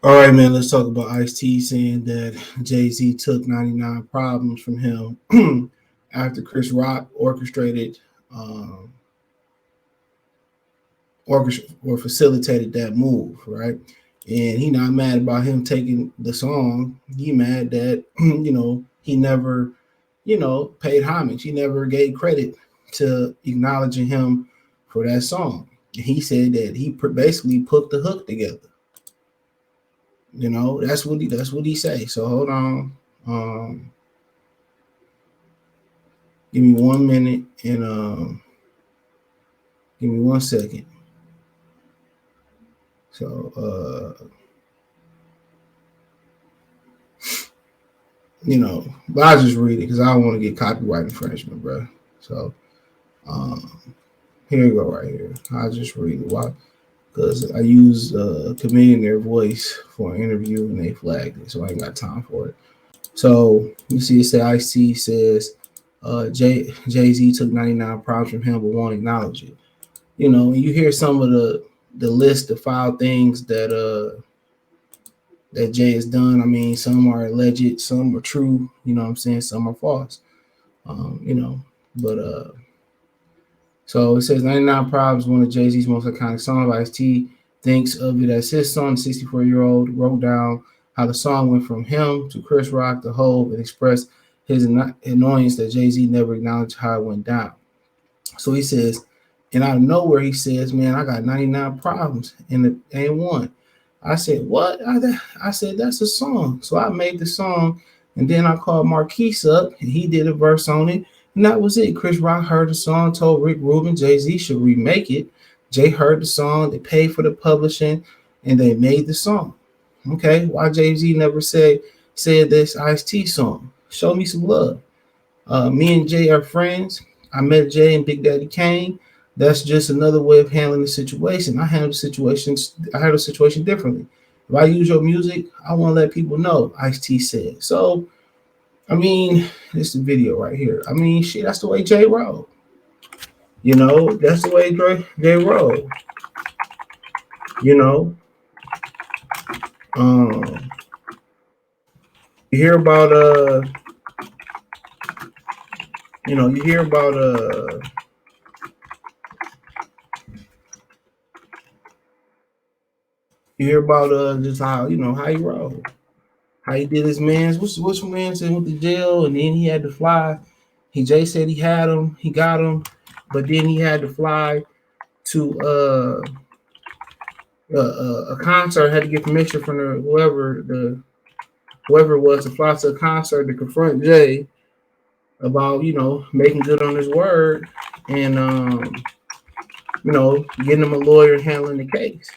All right, man, let's talk about Ice-T saying that Jay-Z took 99 problems from him after Chris Rock um, or facilitated that move, right? And he not mad about him taking the song. He mad that, he never, paid homage. He never gave credit to acknowledging him for that song. He said that he basically put the hook together. That's what he say. So hold on. Um, Give me 1 minute and give me 1 second. So but I just read it because I don't want to get copyright infringement, bro. So um, here you go, right here. I just read it. Why? Because I use Chameleon their voice for an interview and they flagged it, so I ain't got time for it. So you see, it say Ice-T says Jay Z took 99 problems from him, but won't acknowledge it. You hear some of the list of foul things that Jay has done. I mean, some are alleged, some are true. You know what I'm saying? Some are false. Um, you know, but so it says 99 Problems, one of Jay Z's most iconic songs. Ice-T thinks of it as his song. The 64-year-old wrote down how the song went from him to Chris Rock to Hove and expressed his annoyance that Jay Z never acknowledged how it went down. So he says, and out of nowhere, he says, "Man, I got 99 problems and it ain't one." I said, "What?" I said, "That's a song." So I made the song, and then I called Marquise up, and he did a verse on it, and that was it. Chris Rock heard the song, told Rick Rubin Jay Z should remake it. Jay heard the song, they paid for the publishing, and they made the song. Okay, why Jay Z never said this Ice-T song? Show me some love. Me and Jay are friends. I met Jay and Big Daddy Kane. That's just another way of handling the situation. I handle the situation differently. If I use your music, I want to let people know, Ice-T said. So, I mean, it's the video right here. I mean, shit, that's the way Jay rolled. That's the way Jay rolled. You know, um, you hear about you hear about just how he rolled. How he did his man's what's man said went to jail and then he had to fly. Jay said he had him, he got him, but then he had to fly to a concert, had to get permission from whoever it was to fly to a concert to confront Jay about making good on his word and getting him a lawyer and handling the case.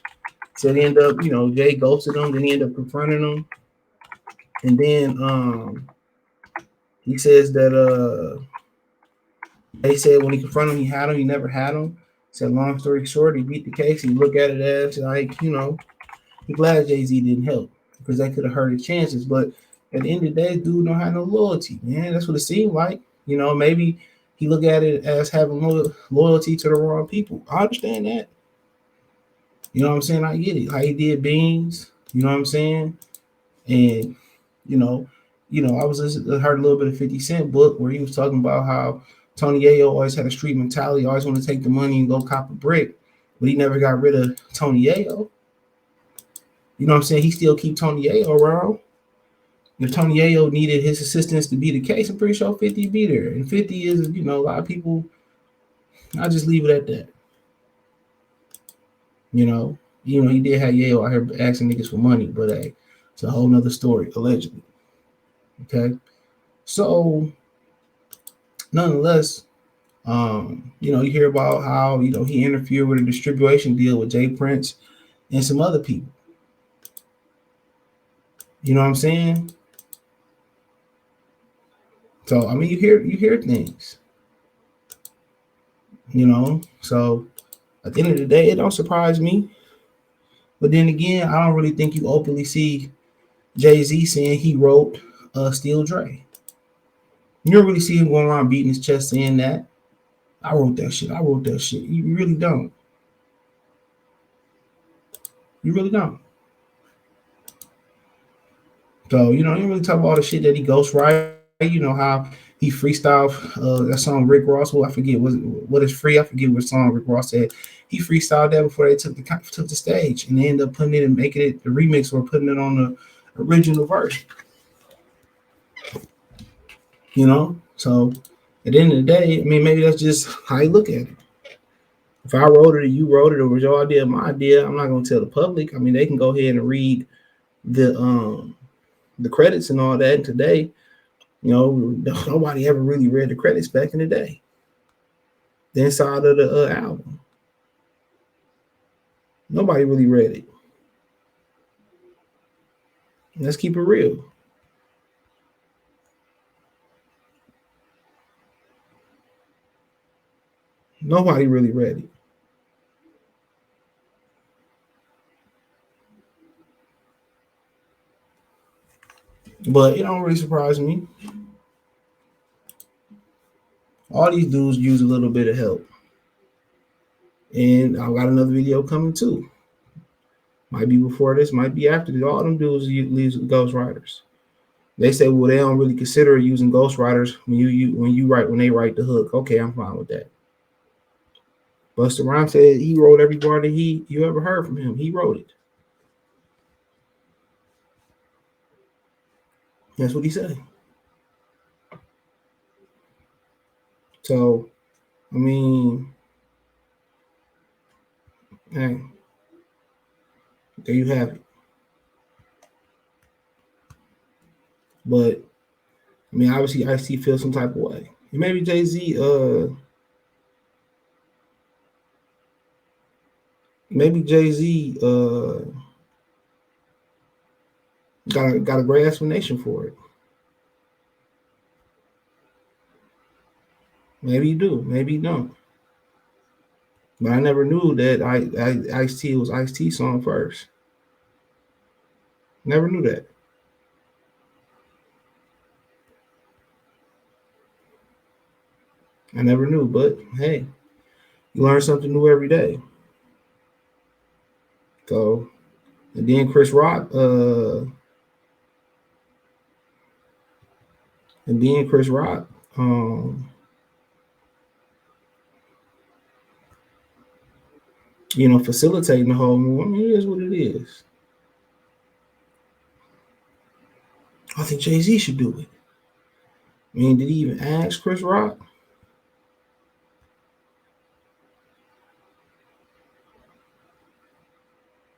So he ended up Jay ghosted him, then he ended up confronting him, and then he says that they said when he confronted him, he had him. He never had him. Said long story short, he beat the case. He looked at it as like, he's glad Jay Z didn't help because that could have hurt his chances. But at the end of the day, dude don't have no loyalty, man. That's what it seemed like. Maybe he looked at it as having loyalty to the wrong people. I understand that. You know what I'm saying? I get it. How he did Beans. You know what I'm saying? And you know, I heard a little bit of 50 Cent book where he was talking about how Tony Yayo always had a street mentality, always want to take the money and go cop a brick, but he never got rid of Tony Yayo. You know what I'm saying? He still keep Tony Yayo around. If Tony Yayo needed his assistance to be the case, I'm pretty sure 50 be there. And 50 is, a lot of people, I just leave it at that. You know, he did have Yayo out here asking niggas for money, but hey, it's a whole nother story, allegedly. Okay. So nonetheless, you hear about how, he interfered with a distribution deal with Jay Prince and some other people. You know what I'm saying? So I mean you hear things. So at the end of the day, it don't surprise me. But then again, I don't really think you openly see Jay-Z saying he wrote Steel Dre. You don't really see him going around beating his chest saying that. I wrote that shit. I wrote that shit. You really don't. You really don't. So, you know, he didn't really talk about all the shit that he ghostwrite. You know how he freestyle that song Rick Ross. Well, I forget what is free. I forget what song Rick Ross said. He freestyled that before they took the stage, and they ended up putting it and making it the remix or putting it on the original version. You know, so at the end of the day, I mean, maybe that's just how you look at it. If I wrote it or you wrote it or it was your idea, my idea, I'm not gonna tell the public. I mean, they can go ahead and read the credits and all that. And today, you know, nobody ever really read the credits back in the day. The inside of the album, nobody really read it. Let's keep it real. Nobody really read it. But it don't really surprise me. All these dudes use a little bit of help. And I got another video coming too. Might be before this, might be after this. All them dudes use ghostwriters. They say, well, they don't really consider using ghostwriters when they write the hook. Okay, I'm fine with that. Busta Rhymes said he wrote every bar that you ever heard from him. He wrote it. That's what he said. So, I mean, hey, there you have it. But I mean, obviously, Ice-T feels some type of way. And maybe Jay-Z, maybe Jay-Z got a great explanation for it. Maybe you do, maybe you don't. But I never knew that Ice-T was Ice-T song first. Never knew that. I never knew, but hey, you learn something new every day. So, and then Chris Rock, and then Chris Rock, you know, facilitating the whole move. I mean, it is what it is. I think Jay-Z should do it. I mean, did he even ask Chris Rock?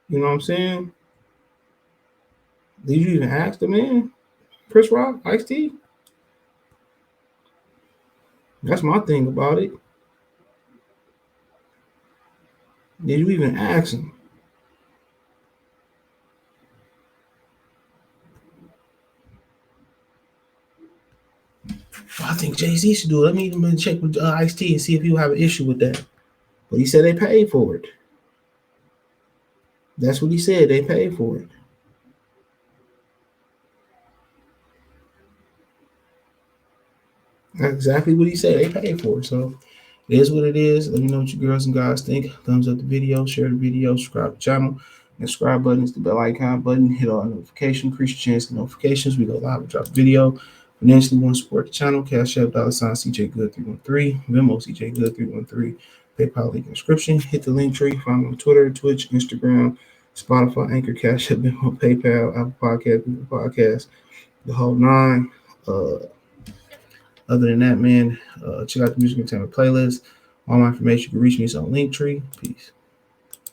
You know what I'm saying? Did you even ask the man, Chris Rock, Ice T? That's my thing about it. Did you even ask him? I think Jay Z should do it. Let me even check with Ice T and see if he'll have an issue with that. But he said they paid for it. That's what he said. They paid for it. That's exactly what he said. They paid for it. So it is what it is. Let me know what you girls and guys think. Thumbs up the video, share the video, subscribe to the channel. The subscribe button is the bell icon button. Hit all notifications, increase your chance of notifications. We go live and drop a video. Financially want to support the channel, Cash App, $ CJ Good 313, Venmo CJ Good 313, PayPal link in the description. Hit the link tree. Find me on Twitter, Twitch, Instagram, Spotify, Anchor, Cash App, Venmo, PayPal, Apple Podcast, Google Podcast, the whole nine. Other than that, man, check out the Music Entertainment playlist. All my information, you can reach me is on Linktree. Peace.